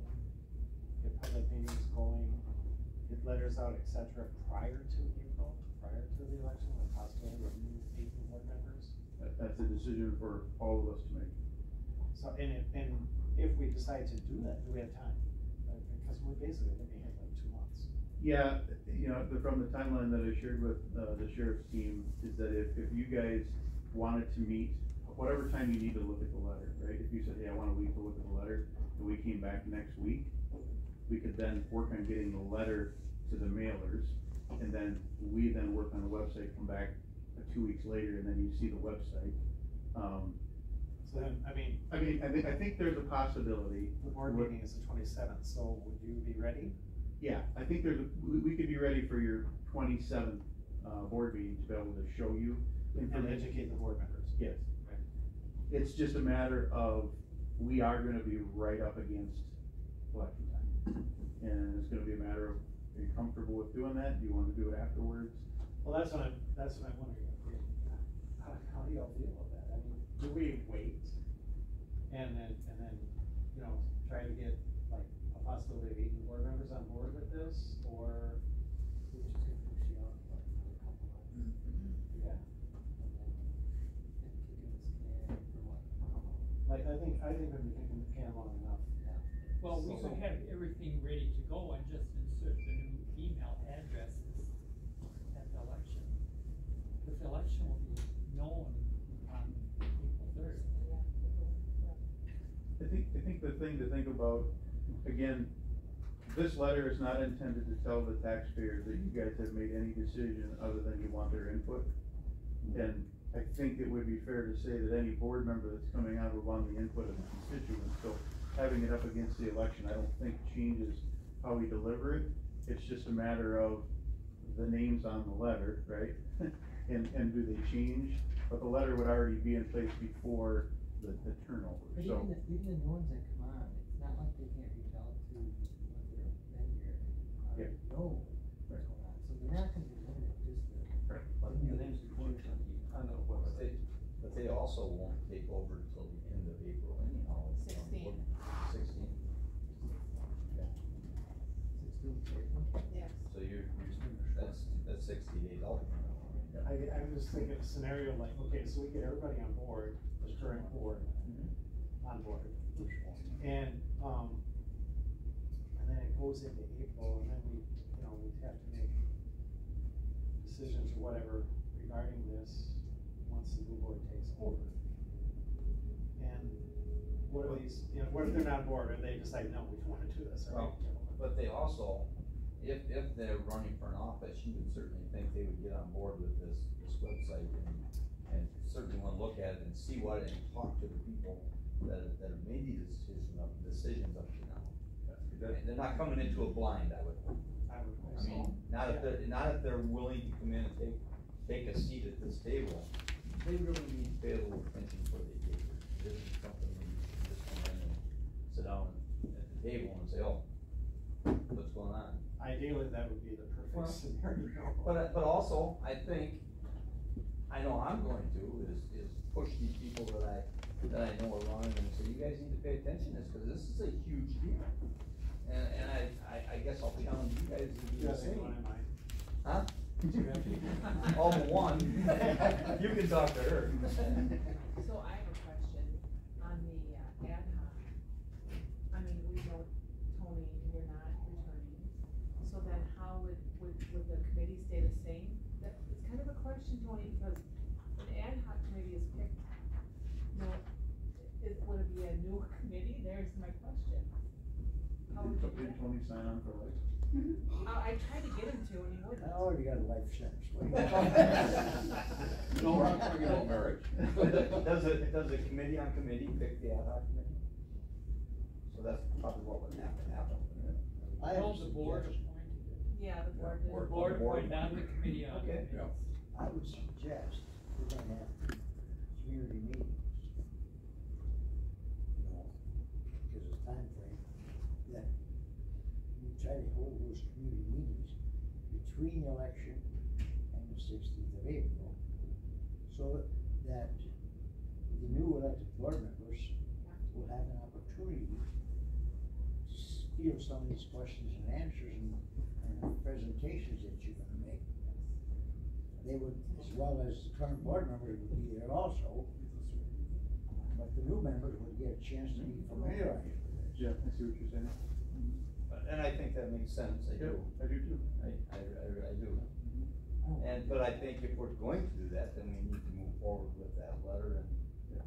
get public meetings going, get letters out, et cetera, prior to April, prior to the election, with possibility of new board members. That's a decision for all of us to make. So, and if we decide to do that, do we have time? Because we're basically looking at like 2 months. Yeah, from the timeline that I shared with, the sheriff's team, is that if you guys wanted to meet, whatever time you need to look at the letter, right? If you said, hey, I want a week to look at the letter, and we came back next week, we could then work on getting the letter to the mailers, and then we then work on the website, come back 2 weeks later, and then you see the website. So then, I think there's a possibility. the board meeting is the 27th, so would you be ready? Yeah, I think we could be ready for your 27th, board meeting to be able to show you And information. educate the board members? Yes. Right. It's just a matter of, we are gonna be right up against election time. And it's gonna be a matter of, are you comfortable with doing that? Do you wanna do it afterwards? Well, that's what I'm wondering. How do y'all feel about that? I mean, do we wait and then, try to get like a possibility of 8 new board members on board with this, or we just gonna push you out like a couple months? Yeah. Like, I think we've been kicking the can long enough. Well, we could have everything ready to go and just insert the new email addresses at the election. But the election will be known on April 3rd. I think the thing to think about, again, this letter is not intended to tell the taxpayers that you guys have made any decision other than you want their input. And I think it would be fair to say that any board member that's coming out would want the input of the constituents. So having it up against the election, I don't think changes how we deliver it. It's just a matter of the names on the letter, right? And do they change? But the letter would already be in place before the turnover, But so. even the new ones that come on, it's not like they can't reach out to ones that have been here, Yeah. know what's going on, so they're not gonna be limited just to. Right. On the website. But they also won't take over until the end of April anyhow. 16. 16. Yeah. 16. Yes. So that's 60 days out. I'm just thinking a scenario like, okay, so we get everybody on board, the current board on board. And then it goes into April, and then we'd have to make decisions or whatever regarding this once the new board takes over. And what are these, what if they're not on board, or they decide, no, we don't wanna do this, or? Well, but they also, if they're running for an office, you would certainly think they would get on board with this website and certainly wanna look at it and see what, and talk to the people that have made these decisions up to now. And they're not coming into a blind, I would hope. I would hope I so. mean, not if they're willing to come in and take a seat at this table, they really need to pay a little attention to what they do. It isn't something still, what's going on? Ideally, that would be the Well, perfect scenario. But also, I think, I know I'm going to, is push these people that I know are running and say, you guys need to pay attention to this, cause this is a huge deal. And I guess I'll challenge you guys to do the same. Huh? All but one. You can talk to her. So I have a question on the ad hoc. I mean, we know, Tony, you're not returning, so then how would the committee stay the same? That, it's kind of a question, Tony, because an ad hoc committee is picked, you know, would it be a new committee? There's my question. How would you do Did that? Tony sign on for life? I tried to get him to, and he wouldn't. I already got a life sentence. No, we're not talking about marriage. Does a committee on committee pick the ad hoc committee? So that's probably what would have to happen. I have a The board suggestion. appointed it. Yeah, the board did. board. Board appointed, not the committee on Okay. it. Yeah. I would suggest we're gonna have community meetings. You know, because of time frame, that you try to hold those community meetings between the election and the 16th of April, so that the new elected board members will have an opportunity to feel some of these questions and answers and presentations that you're gonna make. They would, as well as the current board members would be there also, but the new members would get a chance to be familiarized with this. Yeah, I see what you're saying. And I think that makes sense, I do. I do too. I do. But I think if we're going to do that, then we need to move forward with that letter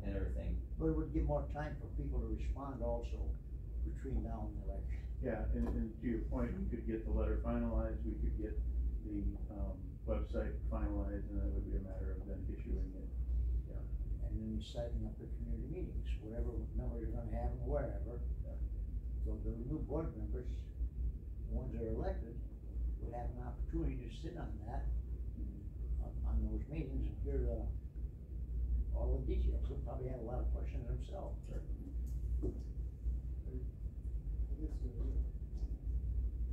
and everything. But it would give more time for people to respond also between now and the election. Yeah, and to your point, we could get the letter finalized, we could get the, website finalized, and it would be a matter of then issuing it. Yeah. And then setting up the community meetings, whatever number you're gonna have and wherever. So the new board members, the ones that are elected, would have an opportunity to sit on that, on those meetings and hear all the details. They'll probably have a lot of questions themselves.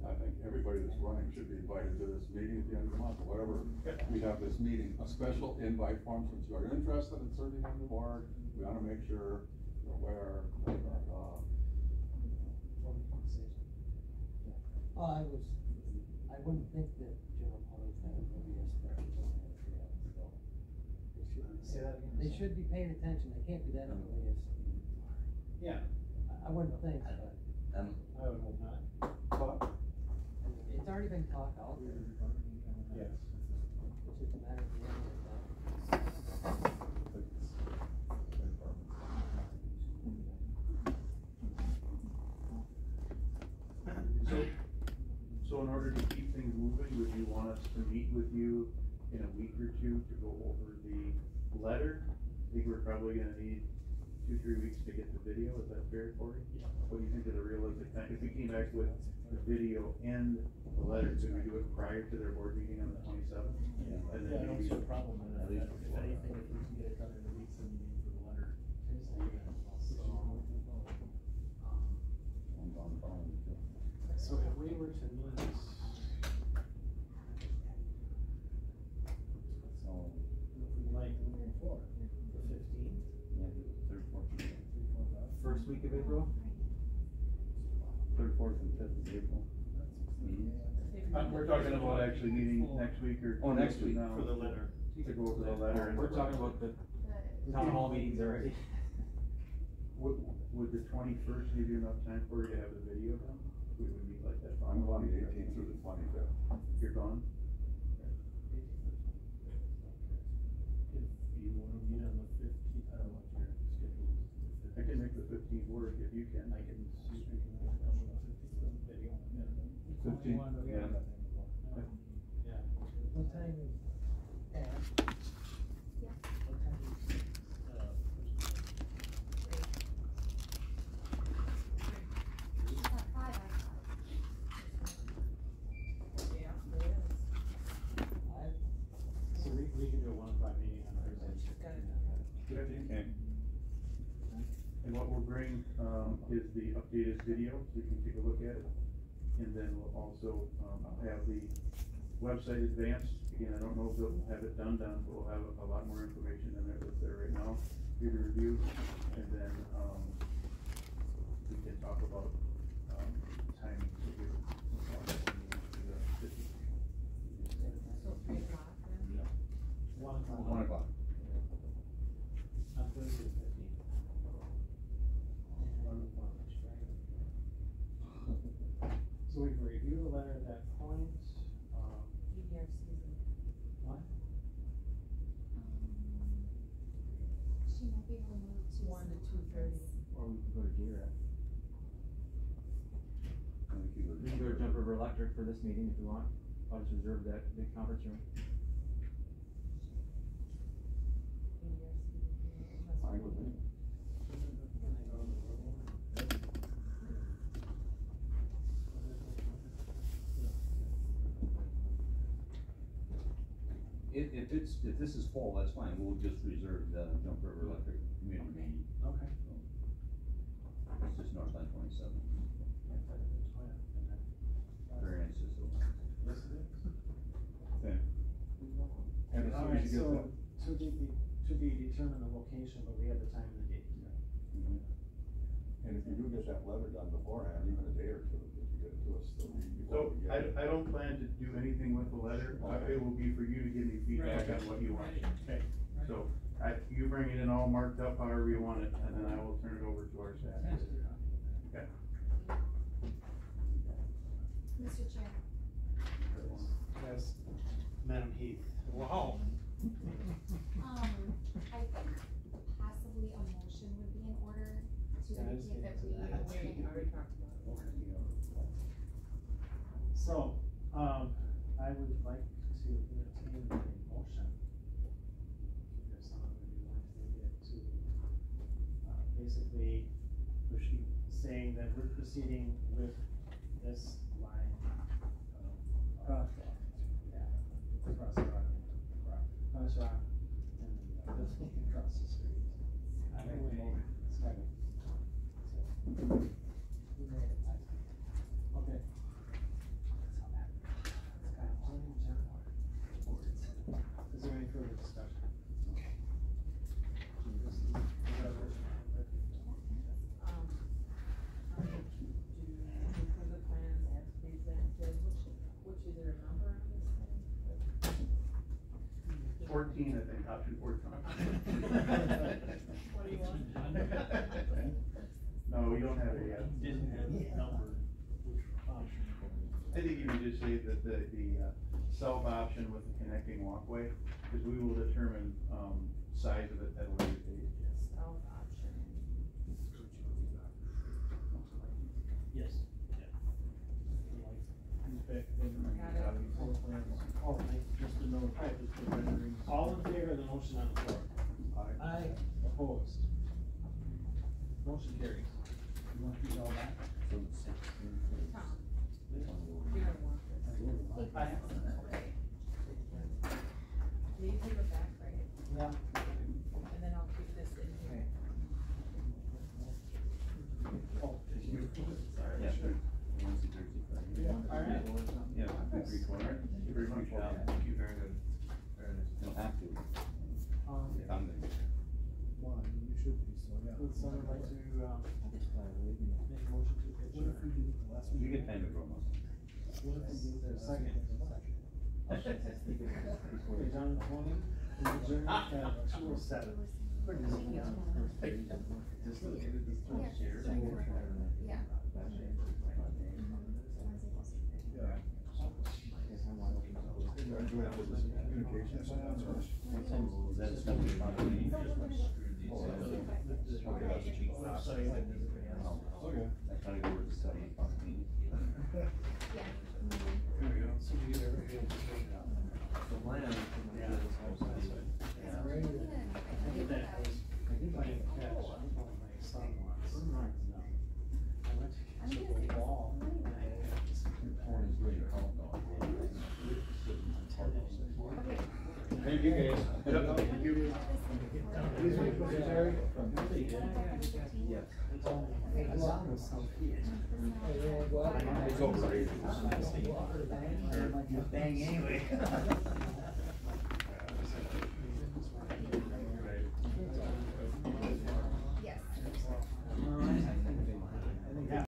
I think everybody that's running should be invited to this meeting at the end of the month, or whatever. We have this meeting, a special invite form, since you are interested in serving on the board, we wanna make sure you're aware, I wouldn't think that general public thing would be a special Say that again. They should be paying attention, they can't be that oblivious. Yeah, I wouldn't think, but I would hope not. but, it's already been talked out. Yes. It's just a matter of the end of that. So in order to keep things moving, would you want us to meet with you in a week or two to go over the letter? I think we're probably gonna need 2-3 weeks to get the video, is that fair, Corey? Yeah. What do you think is a realistic time? If we came back with the video and the letter, could we do it prior to their board meeting on the 27th? Yeah, I don't see a problem in that. If anything, if we can get it done in a week, then we need for the letter. So if we were to meet, So, If we like moving forward, the 15th. third, fourth, First week of April? Third, fourth, and fifth of April. We're talking about actually meeting next week or. Oh, next week. now For the letter. To go over the letter. and- We're talking about the town hall meetings already. Would the 21st give you enough time for you to have the video done? We would meet like that. I'm on the 18th through the 25th. You're gone? If you wanna meet on the 15th, I don't know what your schedule is. I can make the 15th work if you can. I can see if we can come on the 15th with the video. 15th, yeah. Yeah. What time is, What time is, Yeah, there is. so we can do a 1 o'clock meeting on Thursday. Got it. Okay. And what we'll bring, is the updated video, so you can take a look at it. And then we'll also, I'll have the website advanced. Again, I don't know if they'll have it done, but we'll have a lot more information than that's there right now for you to review. And then, we can talk about, timing. So 3 o'clock then? 1 o'clock. 1 o'clock. On Thursday the 15th. So we can review the letter at that point, EDR season. what? She might be able to move to 1 to 2:30. Or we could go to J-Rap. I think you We can go to Jump River Electric for this meeting if you want. I'll just reserve that big conference room. EDR season. Fine with me. If this is full, that's fine, we'll just reserve the Jump River Electric community meeting. Okay. It's just north on 27. Very nice facility. Yes, it is. Okay. And as soon Alright, as you get so, to be determined the location, but we have the time and the date. And if you do get that letter done beforehand, even a day or two, if you get it to us, So, I don't plan to do anything with the letter, Okay. it will be for you to give me feedback on what you want. Okay. So, you bring it in all marked up however you want it, and then I will turn it over to our staff. Okay. Mr. Chair. Yes, Madam Heath. Wow. I think possibly a motion would be in order to indicate that we. Already talked about it. So, I would like to entertain a motion. If someone would be willing to get to, basically, saying that we're proceeding with this line. Crosswalk. Yeah, crosswalk, crosswalk, and across the street. I think we made it. Second. We made it. Okay. Is there any further discussion? For the plans as presented, which is there a number on this thing? 14, I think, option 14. What do you want? No, we don't have it yet. Didn't have the number, which option? I think you can just say that the south option with the connecting walkway, because we will determine, size of it at a later date. South option. Yes, yeah. Like, who's back then? Got it. Copy floor plans. Oh, just to know, just the renderings. All in favor of the motion on the floor? Aye. Opposed? Motion carries. You want these all back? Tom, you don't want this. I have. Okay. Will you take it back, right? Yeah. And then I'll keep this in here. Oh, Sorry. Yeah, sure. Wednesday, Thursday, Friday. Yeah, all right. Yeah, 3/4. Very much. Thank you, very good. Very nice. You don't have to. If I'm there. One, you should be, so, yeah. Would someone like to, make a motion to What if we adjourn? did it the last You meeting? get time to grow up. What if we did the second? Okay, John, Tony, we adjourn at 2:07. Just look at this Yeah. share. Yeah. Yeah. I'm doing it with this communications. So that's gonna be about me. Okay, that's cheap. Website and everything else. Okay. I try to go with the study about me. Yeah. There we go. So you get everything straightened out. So mine on. Yeah. Right. I did that, I did my catch, my son once. No. I went to catch a ball, and I had this. Thank you, guys. Yep. These are your pictures, Eric? Yes. It's overrated. Bang anyway.